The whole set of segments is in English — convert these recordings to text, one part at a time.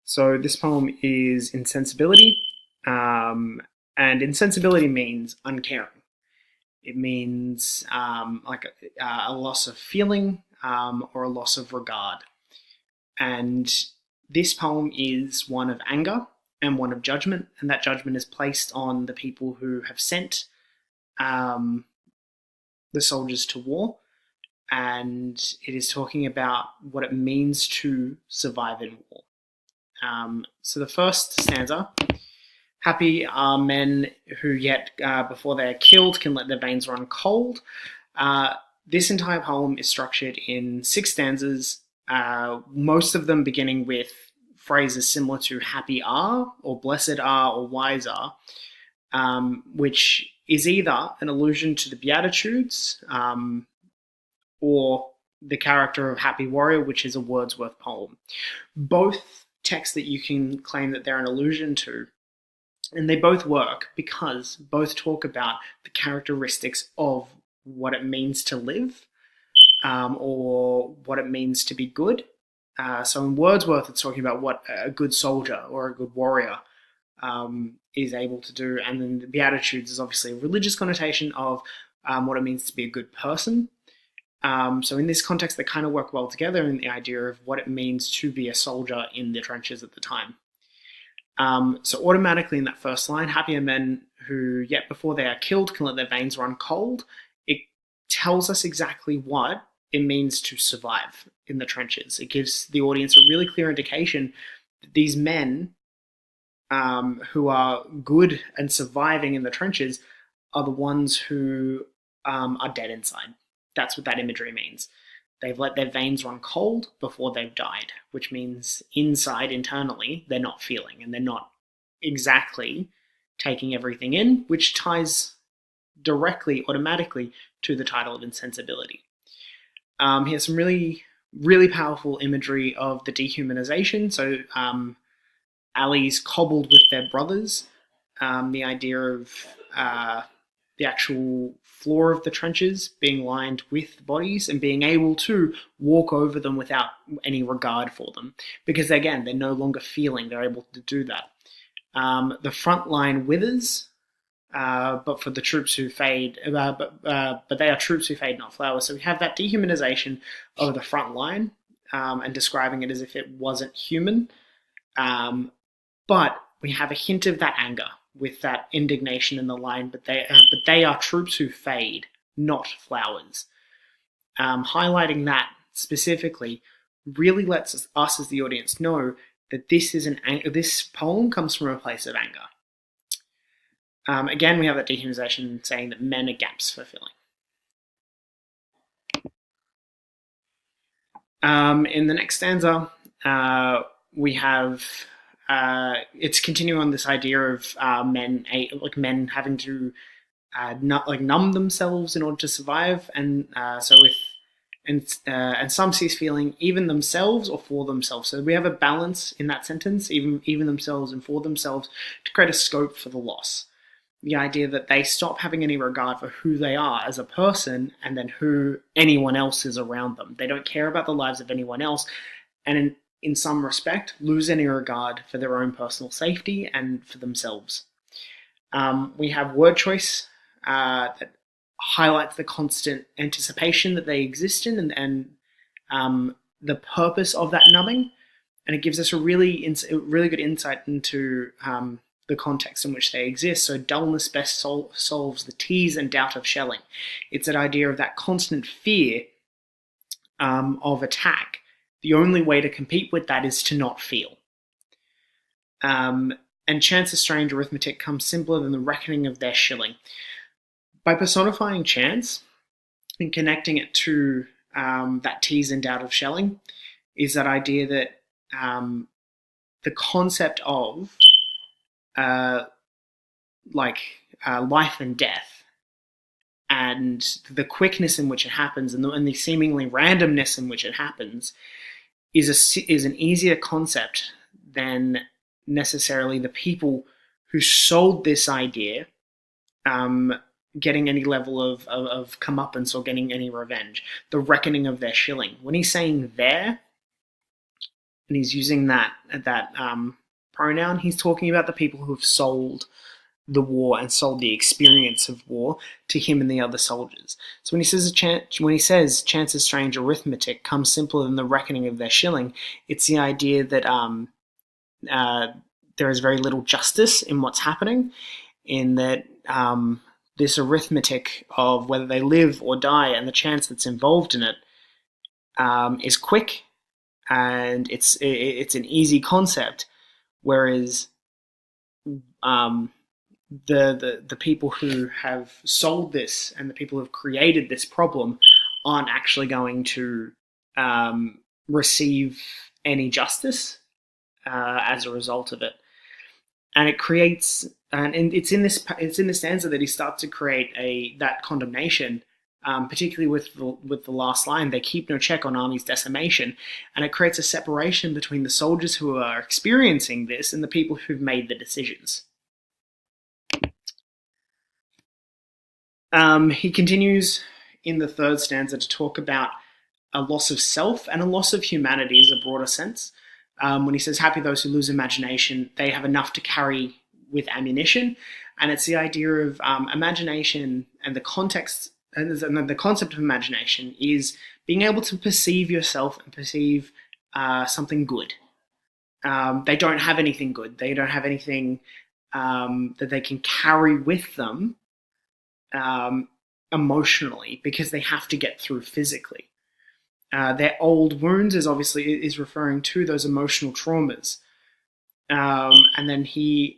So this poem is Insensibility, and insensibility means uncaring. It means a loss of feeling or a loss of regard. And this poem is one of anger and one of judgment, and that judgment is placed on the people who have sent the soldiers to war, and it is talking about what it means to survive in war. So the first stanza: happy are men who yet before they are killed can let their veins run cold. This entire poem is structured in 6 stanzas, most of them beginning with phrases similar to happy are, or blessed are, or wise are, which is either an allusion to the Beatitudes or the character of Happy Warrior, which is a Wordsworth poem. Both texts that you can claim that they're an allusion to, and they both work because both talk about the characteristics of what it means to live or what it means to be good. So in Wordsworth, it's talking about what a good soldier or a good warrior is able to do. And then the Beatitudes is obviously a religious connotation of what it means to be a good person. So in this context, they kind of work well together in the idea of what it means to be a soldier in the trenches at the time. So automatically in that first line, happy are men who yet before they are killed can let their veins run cold. It tells us exactly what it means to survive in the trenches. It gives the audience a really clear indication that these men who are good and surviving in the trenches are the ones who are dead inside. That's what that imagery means. They've let their veins run cold before they've died, which means inside, internally, they're not feeling and they're not exactly taking everything in, which ties directly, automatically, to the title of Insensibility. Here's some really, really powerful imagery of the dehumanization. So alleys cobbled with their brothers, the idea of the actual floor of the trenches being lined with bodies and being able to walk over them without any regard for them. Because again, they're no longer feeling, they're able to do that. The front line withers, but for the troops who fade, but they are troops who fade, not flowers. So we have that dehumanization of the front line and describing it as if it wasn't human. But we have a hint of that anger with that indignation in the line, but they are troops who fade, not flowers. Highlighting that specifically really lets us as the audience know that this poem comes from a place of anger. Again, we have that dehumanization saying that men are gaps for filling. In the next stanza, we have it's continuing on this idea of men having to numb themselves in order to survive, and some cease feeling even themselves or for themselves. So we have a balance in that sentence, even themselves and for themselves, to create a scope for the loss. The idea that they stop having any regard for who they are as a person and then who anyone else is around them. They don't care about the lives of anyone else, and in some respect, lose any regard for their own personal safety and for themselves. We have word choice that highlights the constant anticipation that they exist in and the purpose of that numbing, and it gives us a really good insight into the context in which they exist. So dullness best solves the tease and doubt of shelling. It's that idea of that constant fear of attack. The only way to compete with that is to not feel. And chance's strange arithmetic comes simpler than the reckoning of their shilling. By personifying chance and connecting it to that tease and doubt of shelling is that idea that the concept of life and death and the quickness in which it happens and the seemingly randomness in which it happens is an easier concept than necessarily the people who sold this idea getting any level of comeuppance or getting any revenge. The reckoning of their shilling. When he's saying there, and he's using that pronoun. He's talking about the people who have sold the war and sold the experience of war to him and the other soldiers. So when he says chance is strange arithmetic comes simpler than the reckoning of their shilling, it's the idea that there is very little justice in what's happening, in that this arithmetic of whether they live or die and the chance that's involved in it is quick, and it's an easy concept, whereas the people who have sold this and the people who have created this problem aren't actually going to receive any justice as a result of it. And it creates, and it's in this stanza that he starts to create that condemnation, particularly with the last line, they keep no check on army's decimation, and it creates a separation between the soldiers who are experiencing this and the people who've made the decisions. He continues in the third stanza to talk about a loss of self and a loss of humanity as a broader sense. When he says, happy those who lose imagination, they have enough to carry with ammunition. And it's the idea of imagination, and the context, and the concept of imagination is being able to perceive yourself and perceive something good. They don't have anything good. They don't have anything that they can carry with them emotionally, because they have to get through physically. Their old wounds is referring to those emotional traumas. And then he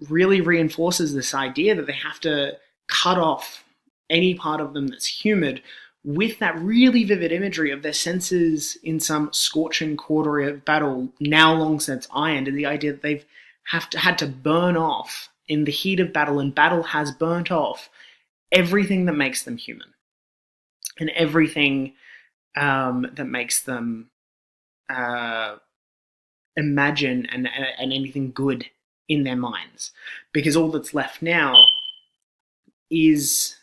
really reinforces this idea that they have to cut off any part of them that's humid, with that really vivid imagery of their senses in some scorching quarter of battle, now long since ironed, and the idea that they've had to burn off in the heat of battle, and battle has burnt off everything that makes them human, and everything that makes them imagine and anything good in their minds. Because all that's left now is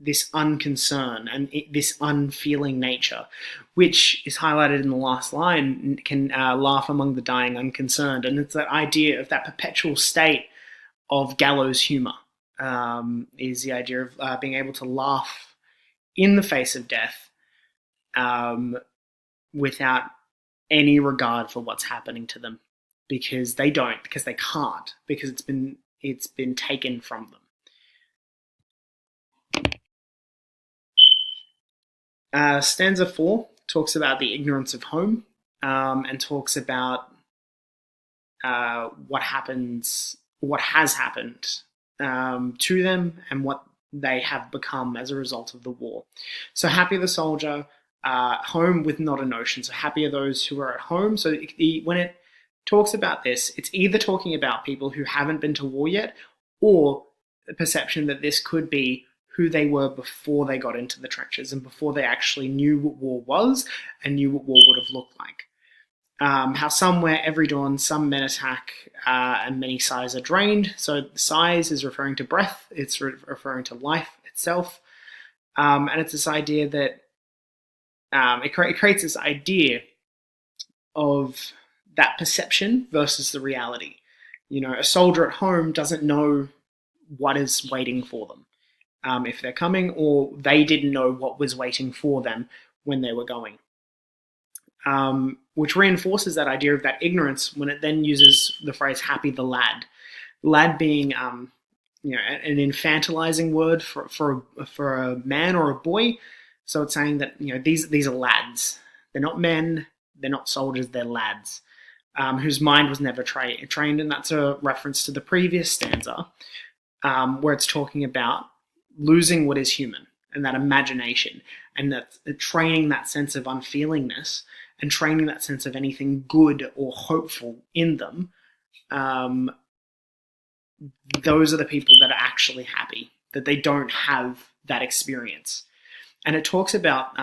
this unconcern and this unfeeling nature, which is highlighted in the last line, can laugh among the dying unconcerned. And it's that idea of that perpetual state of gallows humor, is the idea of being able to laugh in the face of death, without any regard for what's happening to them, because they can't, because it's been taken from them. Stanza 4 talks about the ignorance of home, and talks about what has happened to them, and what they have become as a result of the war. So happy the soldier, home with not a notion. So happy are those who are at home. So when it talks about this, it's either talking about people who haven't been to war yet, or the perception that this could be who they were before they got into the trenches, and before they actually knew what war was and knew what war would have looked like. How somewhere every dawn some men attack, and many sighs are drained. So sighs is referring to breath, it's referring to life itself. And it's this idea that it creates this idea of that perception versus the reality. A soldier at home doesn't know what is waiting for them, if they're coming, or they didn't know what was waiting for them when they were going. Which reinforces that idea of that ignorance when it then uses the phrase happy the lad. Lad being an infantilizing word for a man or a boy. So it's saying that these are lads. They're not men, they're not soldiers, they're lads, whose mind was never trained. And that's a reference to the previous stanza, where it's talking about losing what is human, and that imagination, and that training that sense of unfeelingness, and training that sense of anything good or hopeful in them. Those are the people that are actually happy, that they don't have that experience. And it talks about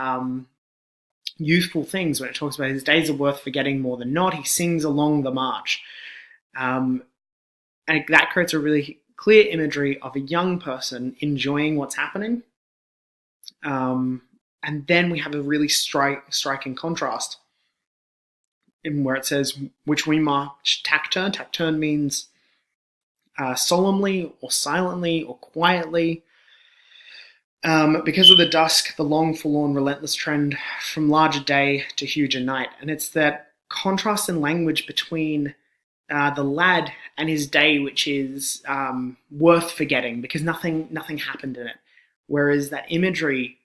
youthful things. When it talks about his days are worth forgetting more than not, he sings along the march. And that creates a really clear imagery of a young person enjoying what's happening. And then we have a really striking contrast in where it says, which we march taciturn. Taciturn means solemnly or silently or quietly. Because of the dusk, the long, forlorn, relentless trend from larger day to huger night. And it's that contrast in language between the lad and his day, which is worth forgetting because nothing happened in it. Whereas that imagery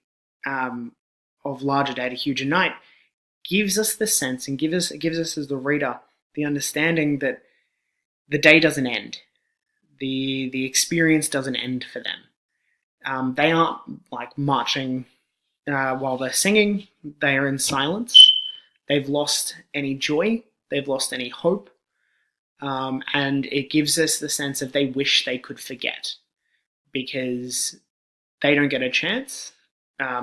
of larger day to huger night gives us the sense and gives us as the reader the understanding that the day doesn't end, the experience doesn't end for them. They aren't like marching while they're singing. They are in silence. They've lost any joy. They've lost any hope. And it gives us the sense of they wish they could forget because they don't get a chance,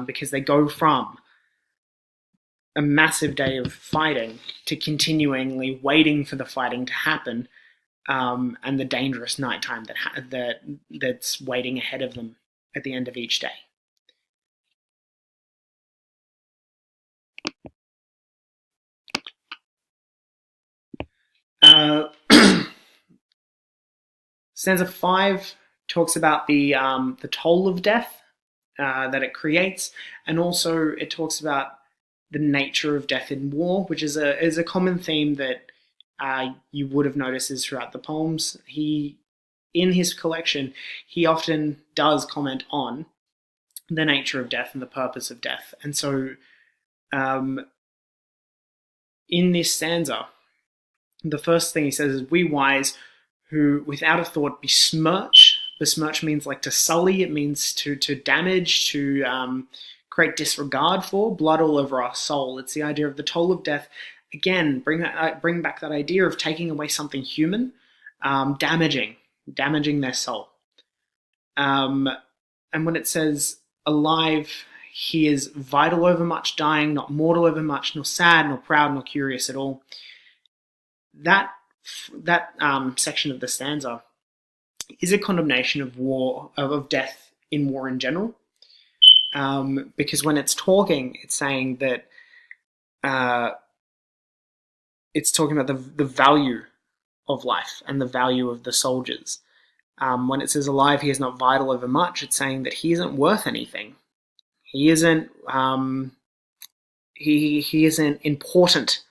because they go from a massive day of fighting to continually waiting for the fighting to happen, and the dangerous nighttime that's waiting ahead of them at the end of each day. Stanza 5 talks about the toll of death that it creates, and also it talks about the nature of death in war, which is a common theme that you would have noticed is throughout the poems. In his collection, he often does comment on the nature of death and the purpose of death. And so in this stanza, the first thing he says is, we wise who without a thought besmirch. Besmirch means like to sully, it means to damage, to create disregard for, blood all over our soul. It's the idea of the toll of death. Again, bring back that idea of taking away something human, damaging their soul. And when it says alive, he is vital over much, dying, not mortal over much, nor sad, nor proud, nor curious at all. That section of the stanza is a condemnation of war, of death in war in general. Because when it's talking, it's saying that it's talking about the value of life and the value of the soldiers. When it says alive, he is not vital over much, it's saying that he isn't worth anything. He isn't he isn't important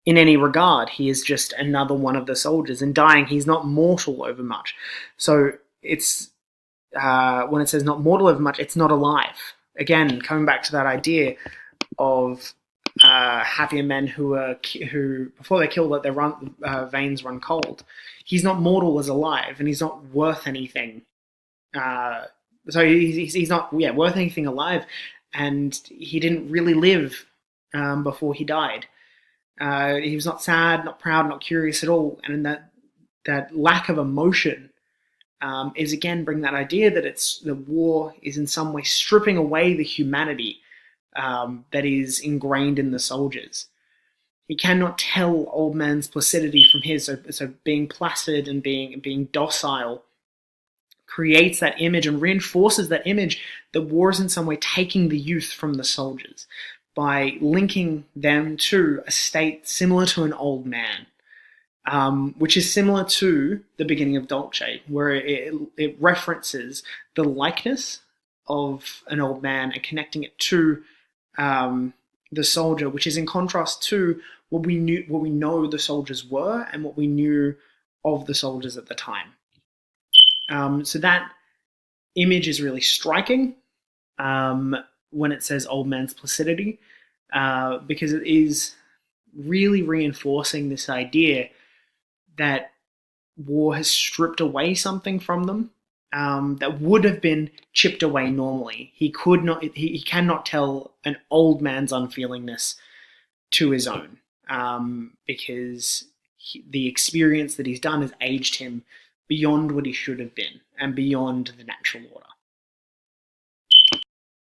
in any regard. He is just another one of the soldiers. And dying, he's not mortal over much. So it's when it says not mortal over much, it's not alive. Again, coming back to that idea of happier men who before they kill, let their veins run cold. He's not mortal as alive, and he's not worth anything. So he's not worth anything alive, and he didn't really live before he died. He was not sad, not proud, not curious at all, and that lack of emotion is again bring that idea that the war is in some way stripping away the humanity that is ingrained in the soldiers. He cannot tell old man's placidity from his. So being placid and being docile creates that image and reinforces that image that war is in some way taking the youth from the soldiers by linking them to a state similar to an old man, which is similar to the beginning of Dolce, where it references the likeness of an old man and connecting it to the soldier, which is in contrast to what we know the soldiers were and what we knew of the soldiers at the time. So that image is really striking when it says old man's placidity, because it is really reinforcing this idea that war has stripped away something from them that would have been chipped away normally. He cannot tell an old man's unfeelingness to his own, because the experience that he's done has aged him beyond what he should have been and beyond the natural order.